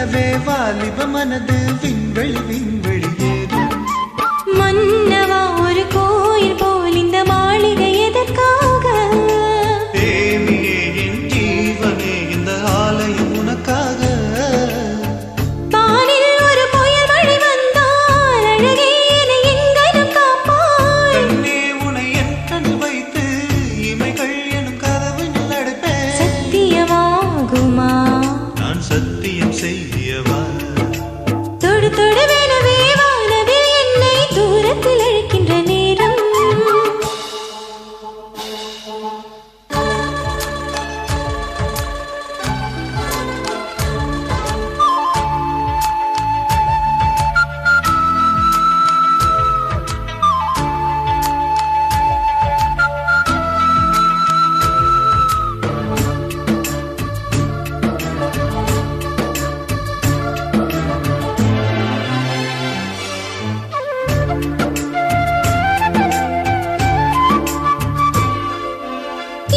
வெனவே வாலிப மனது விண்வெளி விண்வெளி ஏறும். மன்னவா ஒரு கோயில் போல் இந்த மாளிகை எதற்காக? தேவியே என் ஜீவனே இந்த ஆலயம் உனக்காக. வானில் ஒரு புயல் மழை வந்தால் அழகே என்னை எங்கனம் காப்பாய். கண்ணே உனை என் கண்ணில் வைத்து இமைகள் எனும் கதவினில் அடைப்பேன். சத்தியமாகுமா? நான் சத்தியம் செய்யவா? தொடு தொடுவெனவே வானவில் என்னை தூரத்தில் அழைக்கின்ற நேரம்.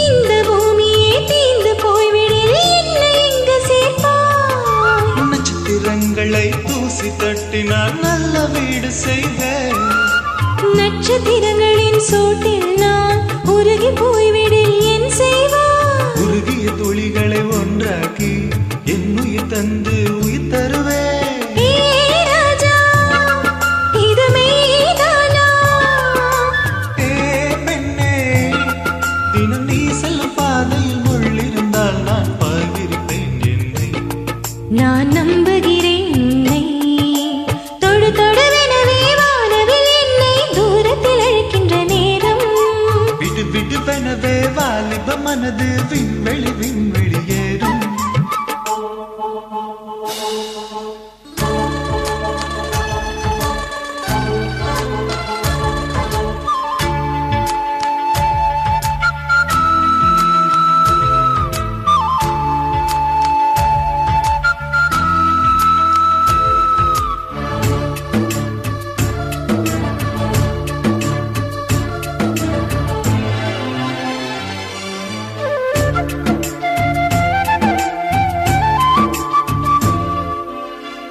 இந்த பூமியே தீந்து போய்விடில் என்னை எங்கு சேர்ப்பாய்? நட்சத்திரங்களை தூசி தட்டினால் நல்ல வீடு செய்வேன். நட்சத்திரங்களின் சோட்டில் நான் உருகி போய்விடில் என் செய்வாய்? உருகிய துளிகளை ஒன்றாக்கி என் உயிர் தந்து உயிர் தருவேன். ஏ ராஜா, இது மெய்தானா? ஏ பெண்ணே, தினம் நீ செல்லும் பாதையில் முள்ளிருந்தால் நான் பாய்விருப்பேன் என்னை. நான் நம்புகிறேன் உன்னை. தொடு தொடுவெனவே வானவில் என்னை தூரத்தில் அழைக்கின்ற நேரம். விடு விடுவெனவே வாலிப மனது விண்வெளி விண்வெளி ஏறும்.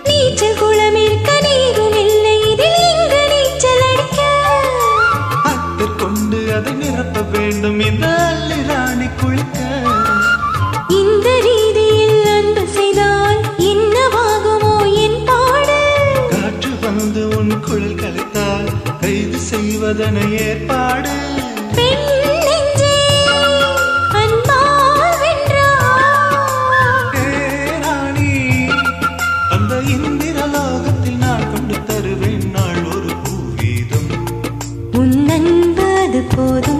நீச்சல் குளம் இருக்க நீரும் இல்லை, இதில் எங்கு நீச்சல் அடிக்க? அத்தர் கொண்டு அதை நிரப்ப வேண்டும் இந்த அள்ளி ராணி குளிக்க. இந்த ரீதியில் அன்பு செய்தால் என்னவாகுமோ என் பாடு? காற்று வந்து உன் குழல் கலைத்தால் கைது செய்வதன ஏற்பாடு. பெண் நெஞ்சே அன்பால் வென்றாய். ஏ ராணி, அந்த இந்திர லோகத்தில் நான் கொண்டு தருவேன் நாள் ஒரு பூவீதம். உன் அன்பு அது போதும்.